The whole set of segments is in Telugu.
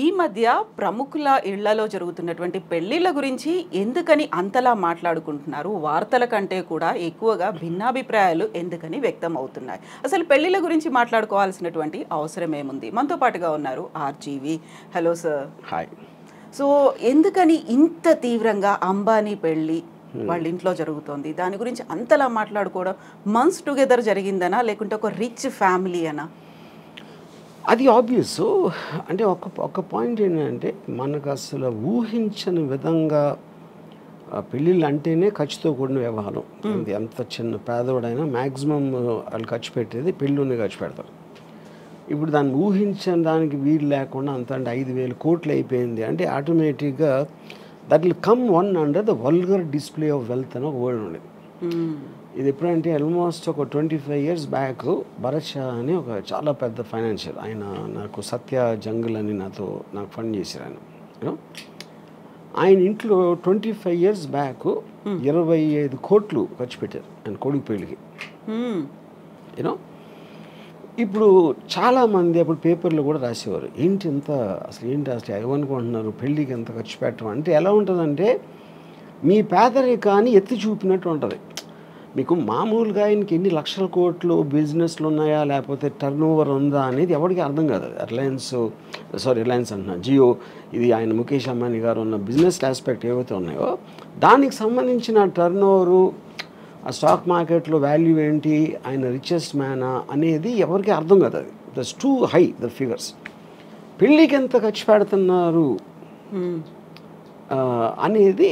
ఈ మధ్య ప్రముఖుల ఇళ్లలో జరుగుతున్నటువంటి పెళ్లిళ్ళ గురించి ఎందుకని అంతలా మాట్లాడుకుంటున్నారు? వార్తల కంటే కూడా ఎక్కువగా భిన్నాభిప్రాయాలు ఎందుకని వ్యక్తం అవుతున్నాయి? అసలు పెళ్లిళ్ళ గురించి మాట్లాడుకోవాల్సినటువంటి అవసరం ఏముంది? మనతో పాటుగా ఉన్నారు RGV. Hello sir. Hi. So ఎందుకని ఇంత తీవ్రంగా అంబానీ పెళ్లి వాళ్ళ ఇంట్లో జరుగుతోంది? దాని గురించి అంతలా మాట్లాడుకోవడం మంత్స్ టుగెదర్ జరిగిందనా, లేకుంటే ఒక రిచ్ ఫ్యామిలీ అనా? అది ఆబ్వియస్. అంటే ఒక పాయింట్ ఏంటంటే, మనకు అసలు ఊహించని విధంగా పెళ్ళిళ్ళు అంటేనే ఖర్చుతో కూడిన వ్యవహారం. ఎంత చిన్న పేదవాడైనా మ్యాక్సిమం వాళ్ళు ఖర్చు పెట్టేది పెళ్ళిలోనే ఖర్చు పెడతారు. ఇప్పుడు దాన్ని ఊహించని దానికి వీలు లేకుండా అంత అంటే 5,000 కోట్లు అయిపోయింది అంటే ఆటోమేటిక్గా that will come one under the vulgar display of wealth అని ఒక వర్డ్ ఉండేది. ఇది ఎప్పుడంటే ఆల్మోస్ట్ ఒక 25 years బ్యాక్ భరత్ షా అని ఒక చాలా పెద్ద ఫైనాన్షియల్ ఆయన, నాకు సత్య జంగల్ అని నాకు ఫండ్ చేశారు ఆయన. యూనో ఆయన ఇంట్లో 25 years బ్యాక్ 25 కోట్లు ఖర్చు పెట్టారు ఆయన కొడుకు పెళ్ళికి. యూనో ఇప్పుడు చాలామంది అప్పుడు పేపర్లో కూడా రాసేవారు, ఏంటి ఇంత అసలు ఏమనుకుంటున్నారు పెళ్ళికి ఎంత ఖర్చు పెట్టడం అంటే. ఎలా ఉంటుందంటే మీ పేదరికాన్ని ఎత్తి చూపినట్టు ఉంటుంది. మీకు మామూలుగా ఆయనకి ఎన్ని లక్షల కోట్లు బిజినెస్లు ఉన్నాయా లేకపోతే టర్న్ ఓవర్ ఉందా అనేది ఎవరికి అర్థం కాదు. రిలయన్స్ అంటున్నా, జియో, ఇది ఆయన ముఖేష్ అంబానీ గారు ఉన్న బిజినెస్ ఆస్పెక్ట్ ఏవైతే ఉన్నాయో దానికి సంబంధించిన టర్న్ ఓవరు, ఆ స్టాక్ మార్కెట్లో వాల్యూ ఏంటి, ఆయన రిచెస్ట్ మ్యానా అనేది ఎవరికి అర్థం కాదు. అది that's two high the figures. పెళ్ళికి ఎంత ఖర్చు పెడుతున్నారు అనేది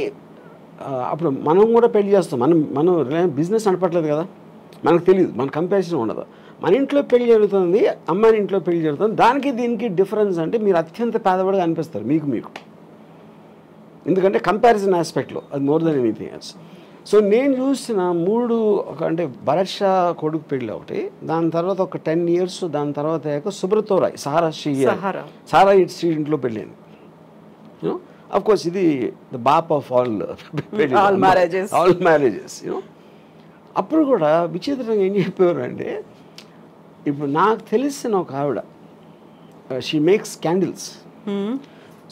అప్పుడు మనం కూడా పెళ్లి చేస్తాం. మనం బిజినెస్ నడపట్లేదు కదా, మనకు తెలియదు, మన కంపారిజన్ ఉండదు. మన ఇంట్లో పెళ్లి జరుగుతుంది, అమ్మాయి ఇంట్లో పెళ్లి జరుగుతుంది, దానికి దీనికి డిఫరెన్స్ అంటే మీరు అత్యంత పేదవాడిగా అనిపిస్తారు మీకు. ఎందుకంటే కంపారిజన్ ఆస్పెక్ట్లో అది more than anything else. So నేను చూసిన అంటే భరత్ షా కొడుకు పెళ్ళి ఒకటి, దాని తర్వాత ఒక 10 years, దాని తర్వాత సుబ్రతో రాయ్ సారా ఇంట్లో పెళ్ళింది. యూనో అఫ్ కోర్స్ ఇది ద బాప్ ఆఫ్ ఆల్ మ్యారేజెస్. యూనో అప్పుడు కూడా విచిత్రంగా ఏం చెప్పేవారు అంటే, ఇప్పుడు నాకు తెలిసిన ఒక ఆవిడ, షీ మేక్స్ క్యాండిల్స్.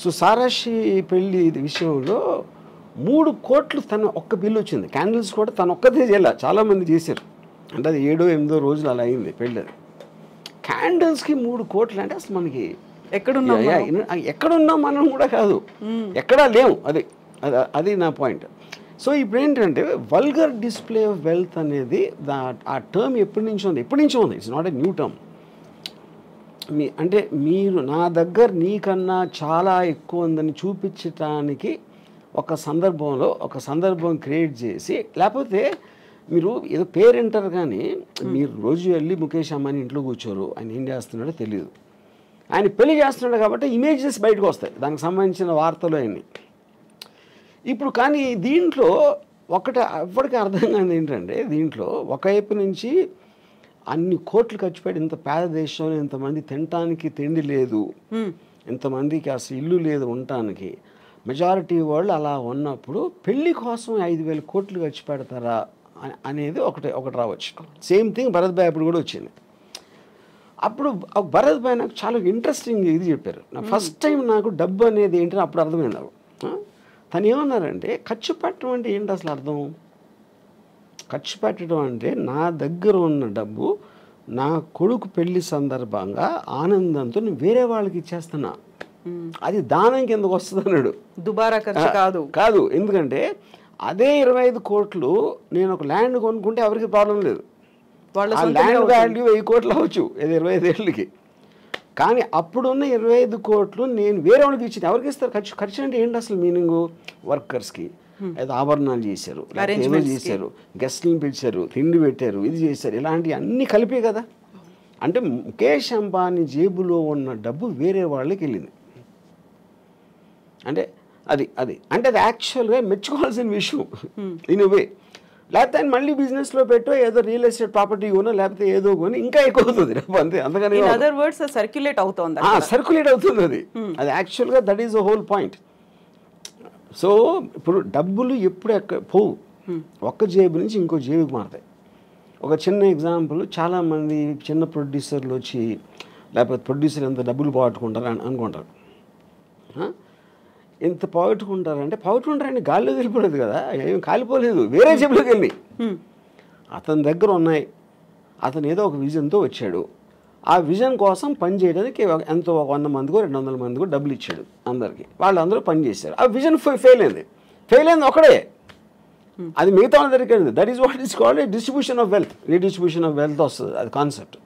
సో సారాషి పెళ్ళి విషయంలో 3 కోట్లు తన ఒక్క బిల్లు వచ్చింది. క్యాండిల్స్ కూడా తను ఒక్కదే చేయాల, చాలామంది చేశారు. అంటే అది 7-8 రోజులు అలా అయింది పెళ్ళి. అది క్యాండిల్స్కి 3 కోట్లు అంటే అసలు మనకి ఎక్కడున్నాం మనం కూడా కాదు, ఎక్కడా లేవు. అది నా పాయింట్. సో ఇప్పుడు ఏంటంటే వల్గర్ డిస్ప్లే ఆఫ్ వెల్త్ అనేది ఆ టర్మ్ ఎప్పటి నుంచో ఉంది. It's not a new term. అంటే మీరు నా దగ్గర నీకన్నా చాలా ఎక్కువ ఉందని చూపించటానికి ఒక సందర్భం క్రియేట్ చేసి, లేకపోతే మీరు ఏదో పేరెంటర్ కానీ మీరు రోజు వెళ్ళి ముఖేష్ అంబానీ ఇంట్లో కూర్చోరు, ఆయన ఏం చేస్తున్నాడో తెలియదు. ఆయన పెళ్లి చేస్తున్నాడు కాబట్టి ఇమేజెస్ బయటకు వస్తాయి, దానికి సంబంధించిన వార్తలు అన్నీ. ఇప్పుడు కానీ దీంట్లో ఎవరికి అర్థం కాని ఏంటంటే, దీంట్లో ఒకవైపు నుంచి అన్ని కోట్లు ఖర్చు పెట్టి ఇంత పేద దేశంలో ఇంతమంది తినటానికి తిండి లేదు, ఇంతమందికి అసలు ఇల్లు లేదు ఉండటానికి, మెజారిటీ వాళ్ళు అలా ఉన్నప్పుడు పెళ్లి కోసం 5,000 కోట్లు ఖర్చు పెడతారా అనేది ఒకటి రావచ్చు. సేమ్ థింగ్ భరత్ భాయ్ అప్పుడు కూడా వచ్చింది. అప్పుడు భరత్ భాయ్ నాకు చాలా ఇంట్రెస్టింగ్ ఇది చెప్పారు. ఫస్ట్ టైం నాకు డబ్బు అనేది ఏంటని అప్పుడు అర్థమైంది. తను ఏమన్నారంటే, ఖర్చు పెట్టడం అంటే ఏంటి అసలు అర్థం? ఖర్చు పెట్టడం అంటే నా దగ్గర ఉన్న డబ్బు నా కొడుకు పెళ్లి సందర్భంగా ఆనందంతో నేను వేరే వాళ్ళకి ఇచ్చేస్తున్నా, అది దానం కిందకు వస్తుంది అన్నాడు. దుబారా ఖర్చు కాదు. ఎందుకంటే అదే 25 కోట్లు నేను ఒక ల్యాండ్ కొనుక్కుంటే ఎవరికి ప్రాబ్లం లేదు, ఆ ల్యాండ్ వాల్యూ 1000 కోట్లు అవ్వచ్చు 25 ఏళ్ళకి. కానీ అప్పుడున్న 25 కోట్లు నేను వేరే వాళ్ళకి ఇచ్చింది. ఎవరికి ఇస్తారు? ఖర్చు అంటే ఏంటి అసలు మీనింగ్? వర్కర్స్కి ఏదో ఆభరణాలు చేశారు, ఏదో చేశారు, గెస్ట్ని పిలిచారు, తిండి పెట్టారు, ఇది చేశారు, ఇలాంటివి అన్నీ కలిపే కదా. అంటే ముఖేష్ అంబానీ జేబులో ఉన్న డబ్బు వేరే వాళ్ళకి వెళ్ళింది. అంటే అది యాక్చువల్గా మెచ్చుకోవాల్సిన విషయం ఇన్ వే. లేకపోతే ఆయన మళ్ళీ బిజినెస్లో పెట్టో ఏదో రియల్ ఎస్టేట్ ప్రాపర్టీ కొనో లేకపోతే ఏదో కొని ఇంకా ఎక్కువ అవుతుంది అంతే. అందుకని సర్క్యులేట్ అవుతుంది అది యాక్చువల్గా that is the whole point. So ఇప్పుడు డబ్బులు ఎప్పుడు పోవు, ఒక్క జేబు నుంచి ఇంకో జేబుకి మారుతాయి. ఒక చిన్న ఎగ్జాంపుల్, చాలామంది చిన్న ప్రొడ్యూసర్లు వచ్చి లేకపోతే ప్రొడ్యూసర్ ఎంత డబ్బులు పోగొట్టుకుంటారు అని అనుకుంటారు. ఎంత పోగొట్టుకుంటారంటే పోగొట్టుకుంటారండి, గాల్లో వెళ్ళిపోలేదు కదా, ఏం కాలిపోలేదు, వేరే జేబులోకి వెళ్ళి అతని దగ్గర ఉన్నాయి. అతను ఏదో ఒక విజన్తో వచ్చాడు. ఆ విజన్ కోసం పని చేయడానికి ఎంతో 100 మందికో 200 మందికో డబ్బులు ఇచ్చాడు అందరికీ. వాళ్ళందరూ పని చేశారు. ఆ విజన్ ఫెయిల్ అయింది ఒకడే, అది మిగతా అందరికీ. That is what is called a distribution of wealth, redistribution of wealth వస్తుంది అది concept.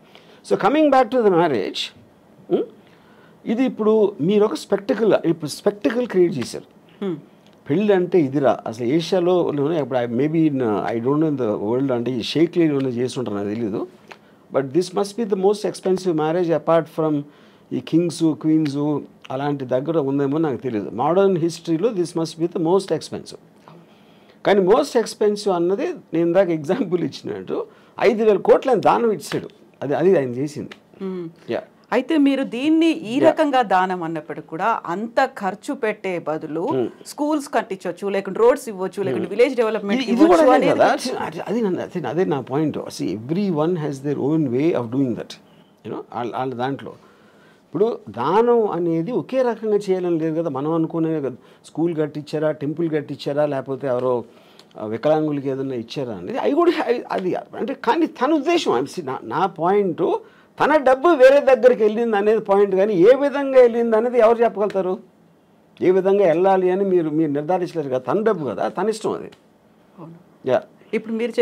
So coming back to the marriage, ఇది ఇప్పుడు మీరు ఒక స్పెక్టికల్ క్రియేట్ చేశారు. పెళ్ళి అంటే ఇదిరా అసలు ఏషియాలో ఇప్పుడు maybe I don't know in the world, అంటే ఈ షేక్ ఏమైనా చేస్తుంటారు నాకు తెలీదు. But this must be the most expensive marriage apart from ఈ కింగ్స్ క్వీన్స్ అలాంటి దగ్గర ఉందేమో నాకు తెలియదు. మోడర్న్ హిస్టరీలో this must be the most expensive. కానీ మోస్ట్ ఎక్స్పెన్సివ్ అన్నది నేను ఇందాక ఎగ్జాంపుల్ ఇచ్చినట్టు 5,000 కోట్లు ఆయన దానం ఇచ్చాడు. అది ఆయన చేసింది. అయితే మీరు దీన్ని ఈ రకంగా దానం అన్నప్పటికీ కూడా అంత ఖర్చు పెట్టే బదులు స్కూల్స్ కట్టించవచ్చు, లేకుంటే రోడ్స్ ఇవ్వచ్చు, లేకుంటే విలేజ్ డెవలప్మెంట్ అదే నా point. Every one has their own way of doing that, you know. వాళ్ళ దాంట్లో ఇప్పుడు దానం అనేది ఒకే రకంగా చేయాలని లేదు కదా. మనం అనుకునే స్కూల్ కట్టించారా, టెంపుల్ కట్టించారా, లేకపోతే ఎవరో వికలాంగులకి ఏదైనా ఇచ్చారా అనేది అవి కూడా అది అంటే. కానీ తన ఉద్దేశం, నా పాయింట్, తన డబ్బు వేరే దగ్గరికి వెళ్ళింది అనేది పాయింట్. కానీ ఏ విధంగా వెళ్ళింది అనేది ఎవరు చెప్పగలుగుతారు? ఏ విధంగా వెళ్ళాలి అని మీరు నిర్ధారించలేరు కదా. తన డబ్బు కదా, తన ఇష్టం అది. ఇప్పుడు మీరు